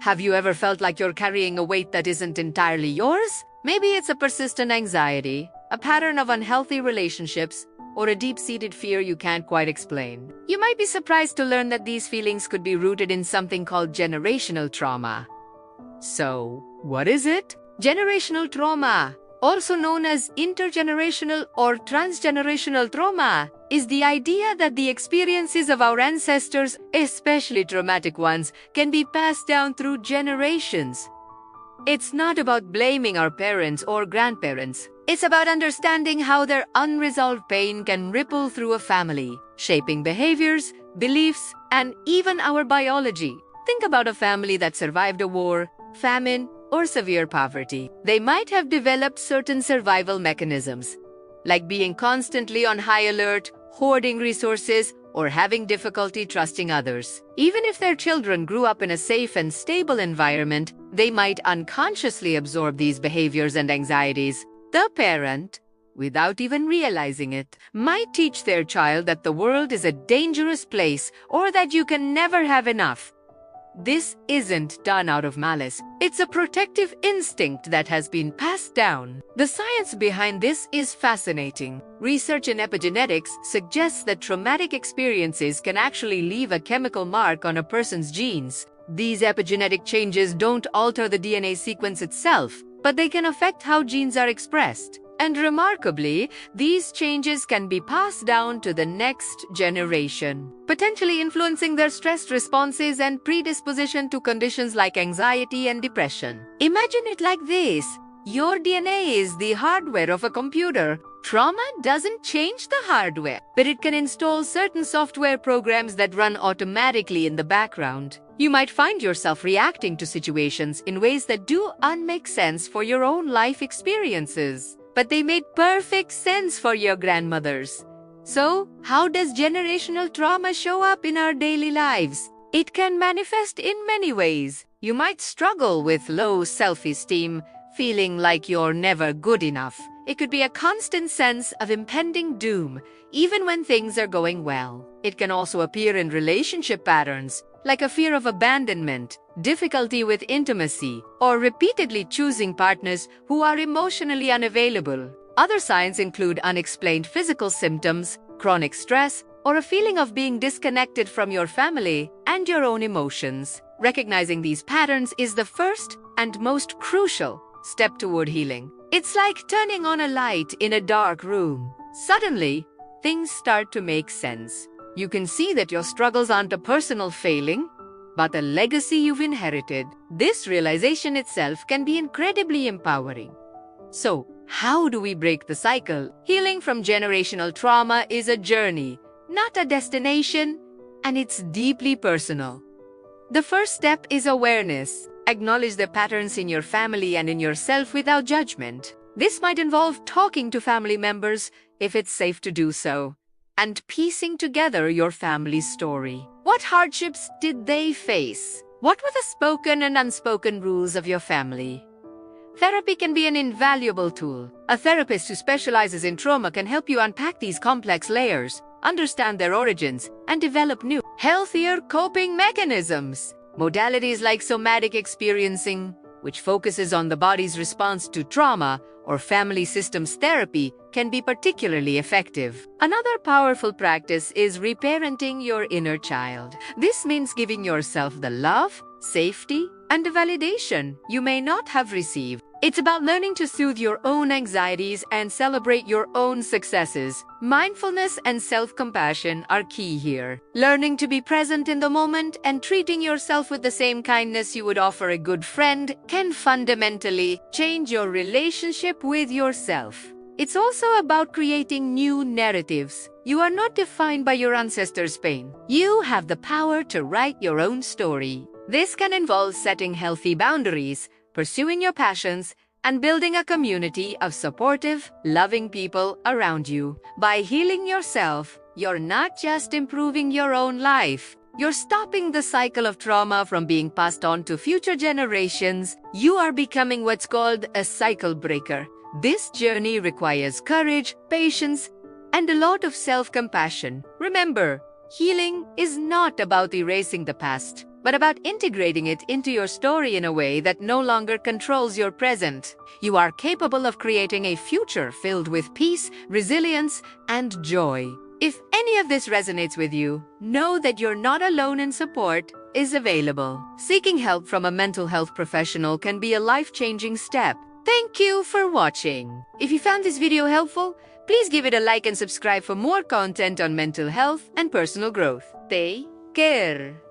Have you ever felt like you're carrying a weight that isn't entirely yours? Maybe it's a persistent anxiety, a pattern of unhealthy relationships, or a deep-seated fear you can't quite explain. You might be surprised to learn that these feelings could be rooted in something called generational trauma. So, what is it? Generational trauma, also known as intergenerational or transgenerational trauma, is the idea that the experiences of our ancestors, especially traumatic ones, can be passed down through generations. It's not about blaming our parents or grandparents. It's about understanding how their unresolved pain can ripple through a family, shaping behaviors, beliefs, and even our biology. Think about a family that survived a war, famine, or severe poverty. They might have developed certain survival mechanisms, like being constantly on high alert, hoarding resources, or having difficulty trusting others. Even if their children grew up in a safe and stable environment, they might unconsciously absorb these behaviors and anxieties. The parent, without even realizing it, might teach their child that the world is a dangerous place or that you can never have enough. This isn't done out of malice. It's a protective instinct that has been passed down. The science behind this is fascinating. Research in epigenetics suggests that traumatic experiences can actually leave a chemical mark on a person's genes. These epigenetic changes don't alter the DNA sequence itself, but they can affect how genes are expressed. And remarkably, these changes can be passed down to the next generation, potentially influencing their stress responses and predisposition to conditions like anxiety and depression. Imagine it like this. Your DNA is the hardware of a computer. Trauma doesn't change the hardware, but it can install certain software programs that run automatically in the background. You might find yourself reacting to situations in ways that do make sense for your own life experiences, but they made perfect sense for your grandmothers. So, how does generational trauma show up in our daily lives? It can manifest in many ways. You might struggle with low self-esteem, feeling like you're never good enough. It could be a constant sense of impending doom, even when things are going well. It can also appear in relationship patterns, like a fear of abandonment, difficulty with intimacy, or repeatedly choosing partners who are emotionally unavailable. Other signs include unexplained physical symptoms, chronic stress, or a feeling of being disconnected from your family and your own emotions. Recognizing these patterns is the first and most crucial step toward healing. It's like turning on a light in a dark room. Suddenly, things start to make sense. You can see that your struggles aren't a personal failing, but a legacy you've inherited. This realization itself can be incredibly empowering. So, how do we break the cycle? Healing from generational trauma is a journey, not a destination, and it's deeply personal. The first step is awareness. Acknowledge the patterns in your family and in yourself without judgment. This might involve talking to family members, if it's safe to do so, and piecing together your family's story. What hardships did they face? What were the spoken and unspoken rules of your family? Therapy can be an invaluable tool. A therapist who specializes in trauma can help you unpack these complex layers, understand their origins, and develop new, healthier coping mechanisms. Modalities like somatic experiencing, which focuses on the body's response to trauma, or family systems therapy, can be particularly effective. Another powerful practice is reparenting your inner child. This means giving yourself the love, safety, and validation you may not have received. It's about learning to soothe your own anxieties and celebrate your own successes. Mindfulness and self-compassion are key here. Learning to be present in the moment and treating yourself with the same kindness you would offer a good friend can fundamentally change your relationship with yourself. It's also about creating new narratives. You are not defined by your ancestors' pain. You have the power to write your own story. This can involve setting healthy boundaries, pursuing your passions, and building a community of supportive, loving people around you. By healing yourself, you're not just improving your own life. You're stopping the cycle of trauma from being passed on to future generations. You are becoming what's called a cycle breaker. This journey requires courage, patience, and a lot of self-compassion. Remember, healing is not about erasing the past but about integrating it into your story in a way that no longer controls your present. You are capable of creating a future filled with peace, resilience, and joy. If any of this resonates with you, know that you're not alone and support is available. Seeking help from a mental health professional can be a life-changing step. Thank you for watching. If you found this video helpful, please give it a like and subscribe for more content on mental health and personal growth. Take care.